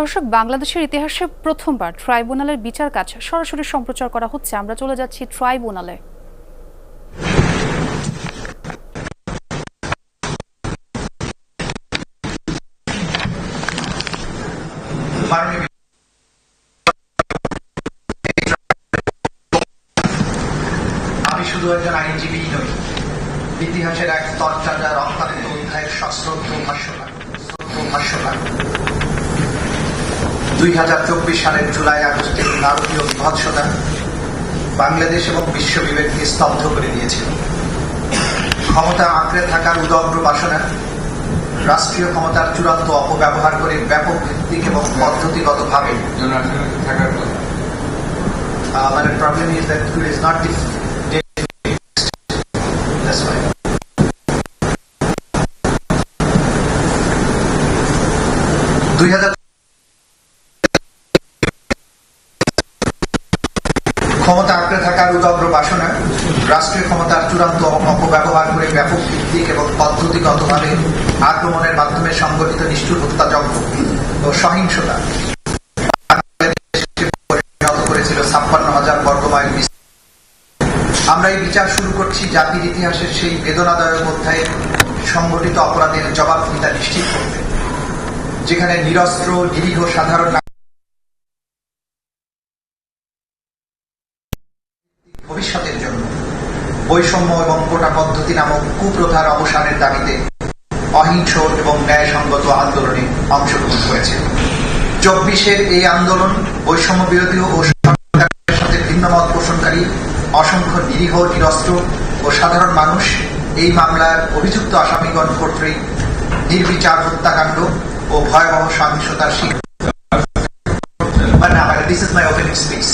দর্শক, বাংলাদেশের ইতিহাসে প্রথমবার ট্রাইব্যুনালের বিচার কাজ সরাসরি সম্প্রচার করা হচ্ছে। আমরা চলে যাচ্ছি ট্রাইব্যুনালে। আমি শুধু একজন আইনজীবী নই, ইতিহাসের এক তরচাজা রক্তাক্ত অধ্যায়ের সশ্রদ্ধ ভাষ্যকার। 2024 সালের জুলাই আগস্টের নারকীয় বিভৎসতা বাংলাদেশ এবং বিশ্ব বিবেককে স্তব্ধ করে দিয়েছিল। ক্ষমতা আঁকড়ে থাকার উদগ্র বাসনা, রাষ্ট্রীয় ক্ষমতার চূড়ান্ত অপব্যবহার করে ব্যাপক ভিত্তিক এবং পদ্ধতিগতভাবে মানে problem is that it is not ক্ষমতা আঁকড়ে থাকার উদগ্র বাসনা, রাষ্ট্রীয় ক্ষমতার চূড়ান্ত অপব্যবহার করে ব্যাপক ভিত্তিক এবং পদ্ধতিগতভাবে আক্রমণের মাধ্যমে সংগঠিত নিষ্ঠুর হত্যাযজ্ঞ ও সহিংসতা পরিণত করেছিল 56,000 বর্গমাইল। আমরা এই বিচার শুরু করছি জাতির ইতিহাসের সেই বেদনাদায়ক অধ্যায়ে সংগঠিত অপরাধের জবাবদিহিতা নিশ্চিত করতে, যেখানে নিরস্ত্র নিরীহ সাধারণ ভবিষ্যতের জন্য বৈষম্য এবং কোটা পদ্ধতি নামক কুপ্রথার অবসানের দাবিতে অহিংস এবং ন্যায়সঙ্গত আন্দোলনে অংশগ্রহণ করেছে। 24-এর এই আন্দোলন বৈষম্য বিরোধী ও সরকারের সাথে ভিন্নমত পোষণকারী অসংখ্য নিরীহ নিরস্ত্র ও সাধারণ মানুষ এই মামলার অভিযুক্ত আসামিগণ কর্তৃক নির্বিচার হত্যাকাণ্ড ও ভয়াবহ সহিংসতার শিকার। This is my opening speech.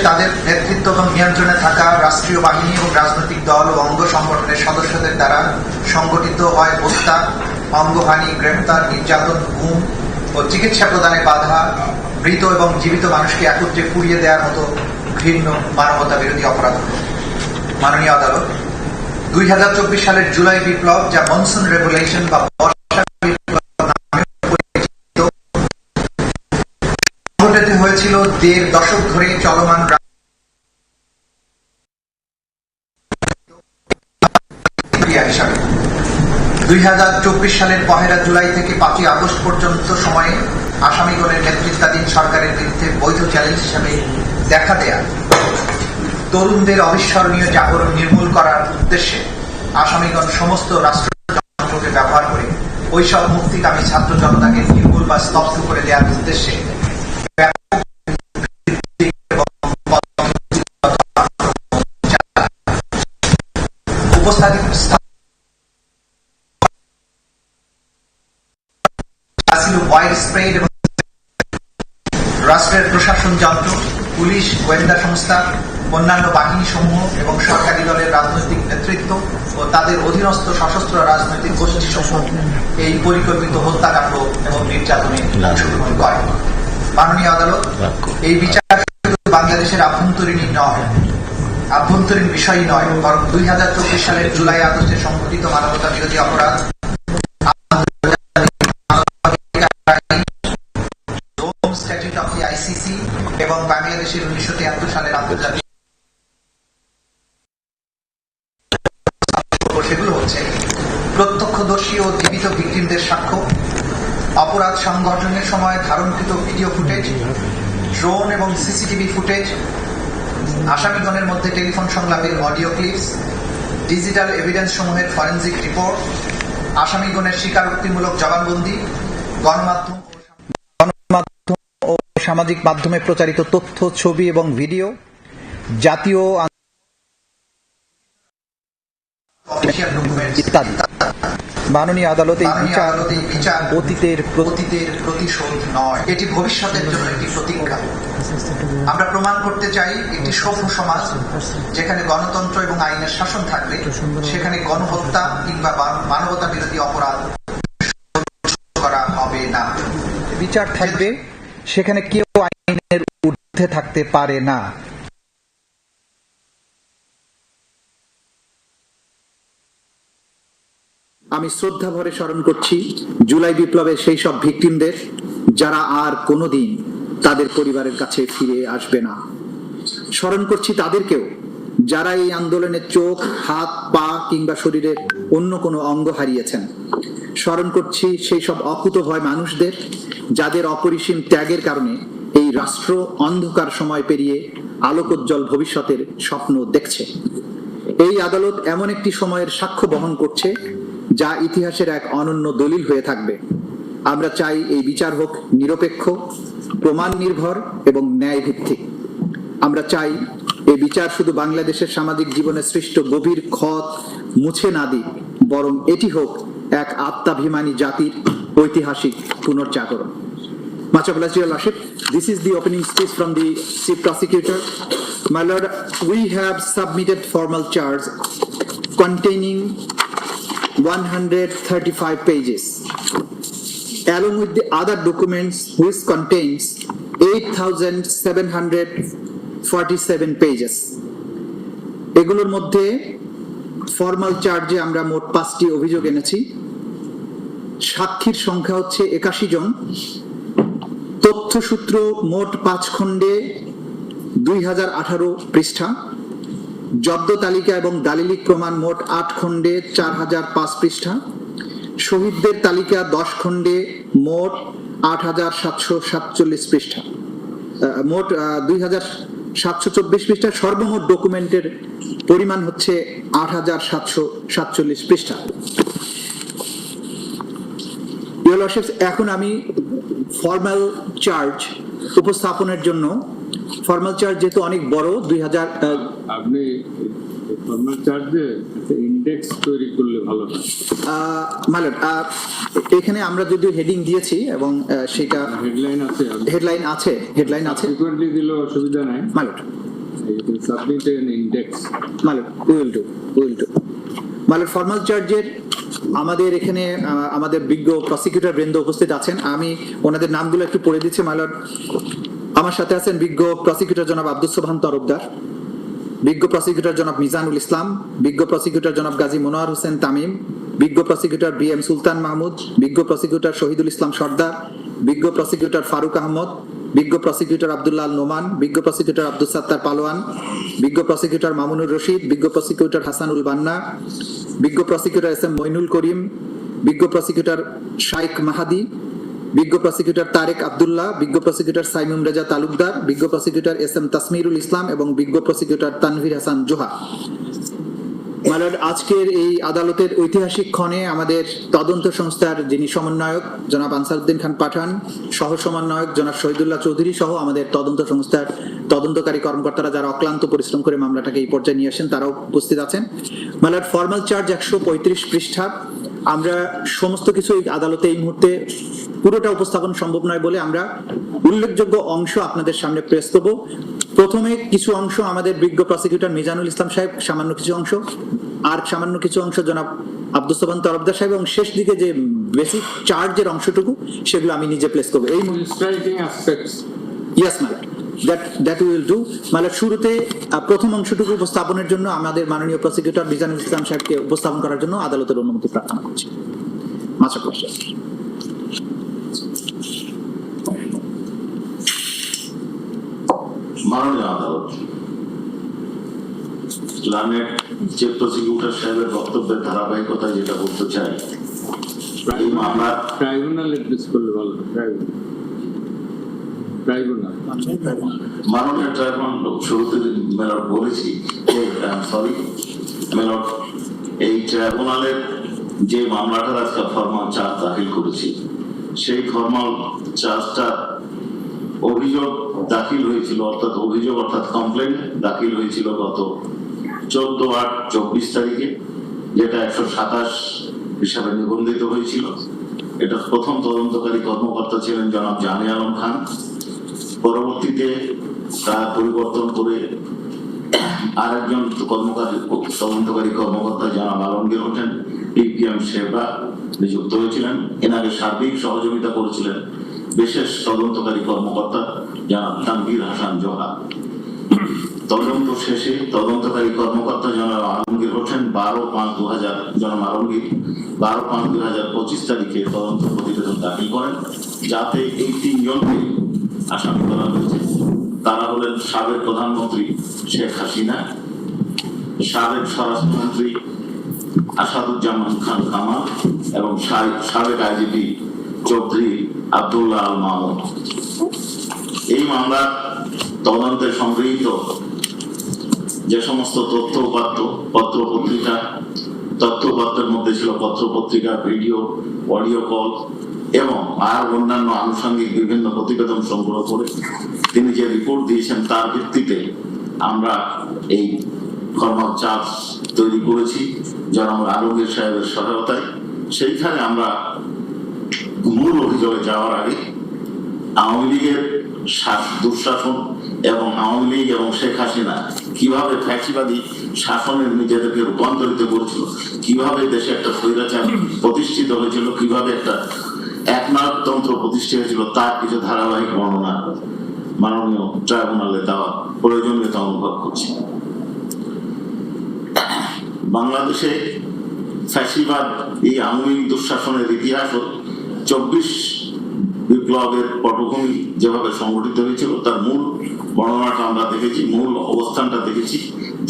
তাদের নেতৃত্ব এবং নিয়ন্ত্রণে থাকা রাষ্ট্রীয় বাহিনী এবং রাজনৈতিক দল ও অঙ্গ সংগঠনের সদস্যদের দ্বারা সংগঠিত হয় হত্যা, অঙ্গহানি, গ্রেফতার, নির্যাতন, গুম ও চিকিৎসা প্রদানে বাধা, মৃত এবং জীবিত মানুষকে একত্রে পুড়িয়ে দেওয়ার মতো ঘৃণ্য মানবতা বিরোধী অপরাধ। মাননীয় আদালত, 2024 সালের জুলাই বিপ্লব, যা মনসুন রেভলিউশন বা বর্ষা বিপ্লব নামে পরিচিত, ঘটাতে হয়েছিল 1.5 দশক ধরে চলমান 2024 সালের 1 জুলাই থেকে 5 আগস্ট পর্যন্ত সময়ে আসামিগণের নেতৃত্বাধীন সরকারের বিরুদ্ধে বৈধ চ্যালেঞ্জ হিসেবে দেখা দেয়া তরুণদের অবিস্মরণীয় জাগরণ নির্মূল করার উদ্দেশ্যে আসামিগণ সমস্ত রাষ্ট্রযন্ত্রকে ব্যবহার করে ওইসব মুক্তিকামী ছাত্র জনতাকে নির্মূল বা স্তব্ধ করে দেওয়ার উদ্দেশ্যে রাষ্ট্রের প্রশাসন যন্ত্র, পুলিশ, গোয়েন্দা সংস্থা, অন্যান্য বাহিনী সমূহ এবং সরকারি দলের রাজনৈতিক নেতৃত্ব ও তাদের অধীনস্থ সশস্ত্র রাজনৈতিক গোষ্ঠী সমূহ এই পরিকল্পিত হত্যাকাণ্ড এবং নির্যাতনে অংশগ্রহণ করে। মাননীয় আদালত, এই বিচার বাংলাদেশের আভ্যন্তরীণ বিষয় নয়, বরং 2024 সালের জুলাই আগস্টে সংঘটিত মানবতা বিরোধী অপরাধ, আইসিসি এবং বাংলাদেশের 1973 সালের আন্তর্জাতিক সেগুলো হচ্ছে প্রত্যক্ষদর্শী ও জীবিত ভিকটিমদের সাক্ষ্য, অপরাধ সংঘটনের সময় ধারণকৃত ভিডিও ফুটেজ, ড্রোন এবং সিসিটিভি ফুটেজ, আসামিগণের মধ্যে টেলিফোন সংলাপের অডিও ক্লিপস, ডিজিটাল এভিডেন্স সমূহের ফরেনজিক রিপোর্ট, আসামিগণের স্বীকারোক্তিমূলক জবানবন্দি, গণমাধ্যম ও সামাজিক মাধ্যমে প্রচারিত তথ্য, ছবি এবং ভিডিও, জাতীয় ইত্যাদি। মাননীয় আদালত, এই বিচার অতীতের প্রতিশোধ নয়, এটি ভবিষ্যতের জন্য একটি প্রতিজ্ঞা। আমরা প্রমাণ করতে চাই একটি সভ্য সমাজ যেখানে গণতন্ত্র এবং আইনের শাসন থাকবে, সেখানে গণহত্যা কিংবা মানবতা বিরোধী অপরাধ করা হবে না। বিচার থাকবে সেখানে কেউ আইনের ঊর্ধ্বে থাকতে পারে না। আমি শ্রদ্ধা ভরে স্মরণ করছি জুলাই বিপ্লবের সেই সব ভিকটিমদের যারা আর কোনোদিন তাদের পরিবারের কাছে ফিরে আসবে না। স্মরণ করছি তাদেরকেও যারা এই আন্দোলনের চোখ, হাত, পা কিংবা শরীরের অন্য কোনো অঙ্গ হারিয়েছেন। স্মরণ করছি সেই সব অকুতভয় মানুষদের যাদের অপরিসীম ত্যাগের কারণে এই রাষ্ট্র অন্ধকার সময় পেরিয়ে আলোকোজ্জ্বল ভবিষ্যতের স্বপ্ন দেখছে। এই আদালত এমন একটি সময়ের সাক্ষ্য বহন করছে যা ইতিহাসের এক অনন্য দলিল হয়ে থাকবে। আমরা চাই এই বিচার হোক নিরপেক্ষ, প্রমাণ নির্ভর এবং ন্যায় ভিত্তিক। আমরা চাই এই বিচার শুধু বাংলাদেশের সামাজিক জীবনে সৃষ্ট গভীর ক্ষত মুছে না দিক, বরং এটি হোক এক আত্মাভিমানী জাতির ঐতিহাসিক পুনর্জাগরণ। Much obliged, Your Lordship. This is the opening speech from the Chief Prosecutor. My Lord, we have submitted formal charge containing 135 pages, along with the other documents which contains 8,747 pages. এগুলোর মধ্যে ফর্মাল চার্জে আমরা মোট 5টি অভিযোগ এনেছি। সাক্ষীর সংখ্যা হচ্ছে 81 জন। তথ্যসূত্র মোট 5 খণ্ডে 2018 পৃষ্ঠা। জব্দ তালিকা এবং দালিলিক প্রমাণ মোট 8 খণ্ডে 4005 পৃষ্ঠা। শহীদদের তালিকা 10 খণ্ডে মোট 8747 পৃষ্ঠা। মোট 2724 পৃষ্ঠা। সর্বমোট ডকুমেন্টের পরিমাণ হচ্ছে 8747 পৃষ্ঠা। Your Lordships, এখন আমি ফর্মাল চার্জ উপস্থাপনের জন্য, ফর্মাল চার্জ যেহেতু অনেক বড়, 2000 আপনি ফর্মাল চার্জে একটা ইন্ডেক্স তৈরি করলে ভালো হয়। মানে এখানে আমরা যদিও হেডিং দিয়েছি এবং সেটা হেডলাইন আছে ফ্রিকোয়েন্টলি দিলেও অসুবিধা নাই। মালট You can submit an index. মালট will do মালট formal চার্জের আমাদের এখানে আমাদের বিজ্ঞ প্রসিকিউটর বৃন্দ উপস্থিত আছেন। আমি ওনাদের নামগুলো একটু পড়ে দিচ্ছি। মালট, আমার সাথে আছেন বিজ্ঞ প্রসিকিউটর জনাব আব্দুস সোবহান তরফদার, বিজ্ঞ প্রসিকিউটর জনাব মিজানুল ইসলাম, বিজ্ঞ প্রসিকিউটর জনাব গাজী মনোয়ার হোসেন তামিম, বিজ্ঞ প্রসিকিউটর BM সুলতান মাহমুদ, বিজ্ঞ প্রসিকিউটর শহীদুল ইসলাম সর্দার, বিজ্ঞ প্রসিকিউটর ফারুক আহমদ, বিজ্ঞ প্রসিকিউটর আব্দুল্লাহ আল নোমান, বিজ্ঞ প্রসিকিউটর আব্দুস সাত্তার পালোয়ান, বিজ্ঞ প্রসিকিউটর মামুনুর রশিদ, বিজ্ঞ প্রসিকিউটর হাসানুল বান্না, বিজ্ঞ প্রসিকিউটর SM মইনুল করিম, বিজ্ঞ প্রসিকিউটর শাইখ মাহাদি, বিজ্ঞ প্রসিকিউটর তারেক আব্দুল্লাহ, বিজ্ঞ প্রসিকিউটর সাইমুম রেজা তালুকদার, বিজ্ঞ প্রসিকিউটর SM তাসমিরুল ইসলাম এবং বিজ্ঞ প্রসিকিউটর তানভীর হাসান জোহা। মালট, আজকের এই আদালতের ঐতিহাসিক ক্ষণে আমাদের তদন্ত সংস্থার যিনি সমন্বয়ক জনাব আনসারউদ্দিন খান পাঠান, সহ সমন্বয়ক জনাব শহীদুল্লাহ চৌধুরী সহ আমাদের তদন্ত সংস্থার তদন্তকারী কর্মকর্তারা যারা অক্লান্ত পরিশ্রম করে মামলাটাকে এই পর্যায়ে নিয়ে আসেন তারাও উপস্থিত আছেন। মালট, ফর্মাল চার্জ 135 পৃষ্ঠা। আমরা সমস্ত কিছু এই আদালতে এই মুহূর্তে পুরোটা উপস্থাপন সম্ভব নয় বলে আমরা উল্লেখযোগ্য অংশ আপনাদের সামনে প্রেস করব। প্রথমে কিছু অংশ আমাদের বিজ্ঞ প্রসিকিউটর মিজানুল ইসলাম সাহেব, সামান্য কিছু অংশ, আর সামান্য কিছু অংশ জনাব আব্দুস সোবহান তরফদার সাহেব, এবং শেষ দিকে যে বেসিক চার্জের অংশটুকু সেগুলো আমি নিজে প্লেস করবো। এই striking aspects, yes madam, that we will do. মানে শুরুতে প্রথম অংশটুকু উপস্থাপনের জন্য আমাদের মাননীয় প্রসিকিউটর মিজানুল ইসলাম সাহেবকে উপস্থাপন করার জন্য আদালতের অনুমতি প্রার্থনা করছি। মাছ কোশ্চেন। মাননীয় আদালত, লার্নেড চিফ প্রসিকিউটর সাহেবের বক্তব্যের ধারাবাহিকতায় যেটা বলতে চাই, এই মামলা ট্রাইব্যুনাল অ্যাড্রেস করলে ভালো। ট্রাইব্যুনাল মাননীয় ট্রাইব্যুনাল শুরুতে মেলট বলেছি, সরি মেলট, এই ট্রাইব্যুনালের যে মামলাটার আজকে ফর্মাল চার্জ দাখিল করেছি, সেই ফর্মাল চার্জটা অভিযোগ দাখিল হয়েছিল, অর্থাৎ কমপ্লেন দাখিল হয়েছিল গত 14/8/24 তারিখে, যেটা 127 হিসাবে নিবন্ধিত হয়েছিল। এটা প্রথম তদন্তকারী কর্মকর্তা ছিলেন জনাব জাহানি আলম খান। পরবর্তীতে তা পরিবর্তন করে আরেকজন তদন্তকারী কর্মকর্তা জনাব আলমগীর হোসেন PPM সেবা নিযুক্ত হয়েছিলেন। এনাকে সার্বিক সহযোগিতা করেছিলেন বিশেষ তদন্তকারী কর্মকর্তা জনাব তানভীর হাসান জোহা। তদন্ত শেষে তদন্তকারী কর্মকর্তা জনাব আলমগীর হোসেন 12/5/2000 জনাব আলমগীর 12/5/2025 তারিখে তদন্ত প্রতিবেদন দাখিল করেন, যাতে এই 3 জনকে আসামি করা হয়েছে। তারা হলেন সাবেক প্রধানমন্ত্রী শেখ হাসিনা, সাবেক স্বরাষ্ট্রমন্ত্রী আসাদুজ্জামান খান কামাল এবং সাবেক আইজিপি চৌধুরী আব্দুল্লাহ আল মামুন। এই মামলার তদন্তে সংগৃহীত যে সমস্ত তথ্য উপাত্ত, পত্র পত্রিকা, তথ্য উপাত্তের মধ্যে ছিল পত্র পত্রিকা, ভিডিও, অডিও কল এবং আর অন্যান্য আনুষঙ্গিক বিভিন্ন প্রতিবেদন সংগ্রহ করে তিনি যে রিপোর্ট দিয়েছেন তার ভিত্তিতে আমরা এই ফরমাল চার্জ তৈরি করেছি জনাব আলমগীর সাহেবের সহায়তায়। সেইখানে আমরা মূল অভিযোগে যাওয়ার আগে আওয়ামী লীগের দুঃশাসন এবং আওয়ামী লীগ এবং শেখ হাসিনা কিভাবে ফ্যাসিবাদী শাসনের নিজেদেরকে রূপান্তরিত করেছিল, কিভাবে দেশে একটা স্বৈরাচার প্রতিষ্ঠিত হয়েছিল, কিভাবে একটা একনায়কতন্ত্র প্রতিষ্ঠিত হয়েছিল, তার কিছু ধারাবাহিক বর্ণনা মাননীয় ট্রাইব্যুনালে দেওয়া প্রয়োজনীয়তা অনুভব করছি। বাংলাদেশে ফ্যাসিবাদ এই আওয়ামী লীগ দুঃশাসনের ইতিহাস 24 বিপ্লবের পটভূমি যেভাবে সংগঠিত হয়েছিল তার মূল বর্ণনাটা আমরা দেখেছি, মূল অবস্থানটা দেখেছি।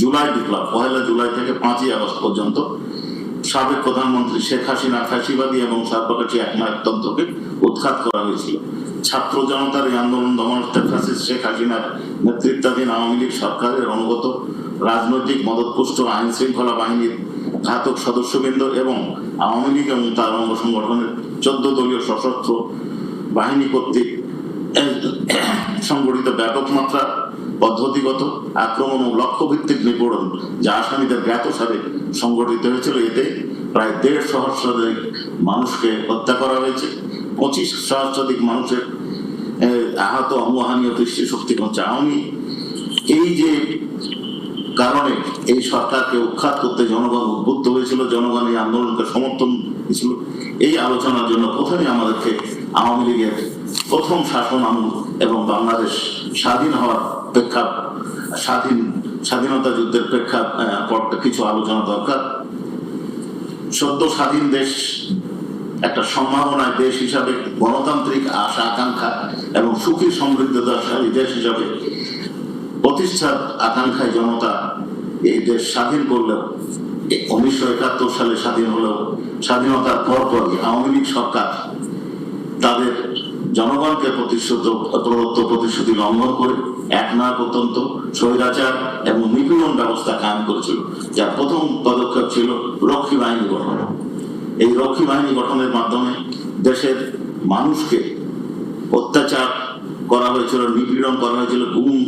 জুলাই বিপ্লব 1 জুলাই থেকে 5 আগস্ট পর্যন্ত সাবেক প্রধানমন্ত্রী শেখ হাসিনা ফ্যাসিবাদী এবং সর্বকাশী একনায়কতন্ত্রকে উৎখাত করা হয়েছিল। ছাত্র জনতার এই আন্দোলন দমনস্থে ফ্যাসিস্ট শেখ হাসিনার নেতৃত্বাধীন আওয়ামী লীগ সরকারের অনুগত রাজনৈতিক মদতপুষ্ট আইন শৃঙ্খলা বাহিনীর ঘাতক সদস্যবৃন্দ এবং আওয়ামী লীগ এবং তার অঙ্গ সংগঠনের 14 দলীয় সশস্ত্র বাহিনী কর্তৃক সংগঠিত ব্যাপক মাত্রা পদ্ধতিগত আক্রমণ ও লক্ষ্যভিত্তিক নিপীড়ন যা আসামিদের জ্ঞাতসারে সংগঠিত হয়েছিল। এতে প্রায় 1.5 সহস্রাধিক মানুষকে হত্যা করা হয়েছে, 25 সহস্রাধিক মানুষের আহত, অঙ্গহানি ও দৃষ্টিশক্তি হচ্ছে। আওয়ামী এই যে কারণে এই সরকারকে উৎখাত করতে জনগণ উদ্বুদ্ধ হয়েছিল, জনগণ এই আন্দোলনকে সমর্থন দিয়েছিল। এই আলোচনার জন্য প্রথমে আমাদেরকে আওয়ামী লীগের প্রথম শাসন আমল এবং বাংলাদেশ স্বাধীন হওয়ার স্বাধীনতা যুদ্ধের প্রেক্ষাপটে কিছু আলোচনা দরকার। সদ্য স্বাধীন দেশ একটা সম্ভাবনার দেশ হিসাবে, গণতান্ত্রিক আশা আকাঙ্ক্ষা এবং সুখী সমৃদ্ধশালী দেশ হিসাবে প্রতিষ্ঠার আকাঙ্ক্ষায় জনতা এই দেশ স্বাধীন করলেও 1971 সালে স্বাধীন হলেও স্বাধীনতার পরপরই আওয়ামী লীগ সরকার তাদের জনগণকে প্রদত্ত প্রতিশ্রুতি লঙ্ঘন করে একনায়কতন্ত্র, স্বৈরাচার এবং নিপীড়ন ব্যবস্থা কায়েম করেছিল, যার প্রথম পদক্ষেপ ছিল রক্ষী বাহিনী গঠন। এই রক্ষী বাহিনী গঠনের মাধ্যমে দেশের মানুষকে অত্যাচার করা হয়েছিল, নিপীড়ন করা হয়েছিল, গুম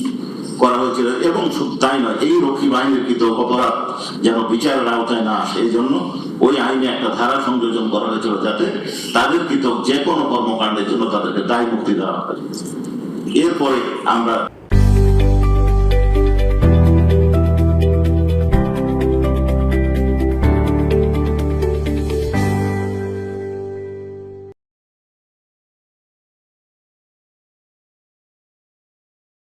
করা হয়েছিল এবং শুধু তাই নয়, এই রক্ষী বাহিনীর কৃত অপরাধ যেন বিচারের আওতায় না আসে এই জন্য ওই আইনে একটা ধারা সংযোজন করা হয়েছিল, যাতে তাদের কৃত যে কোনো কর্মকাণ্ডের জন্য তাদেরকে দায় মুক্তি দেওয়া হয়। এরপরে আমরা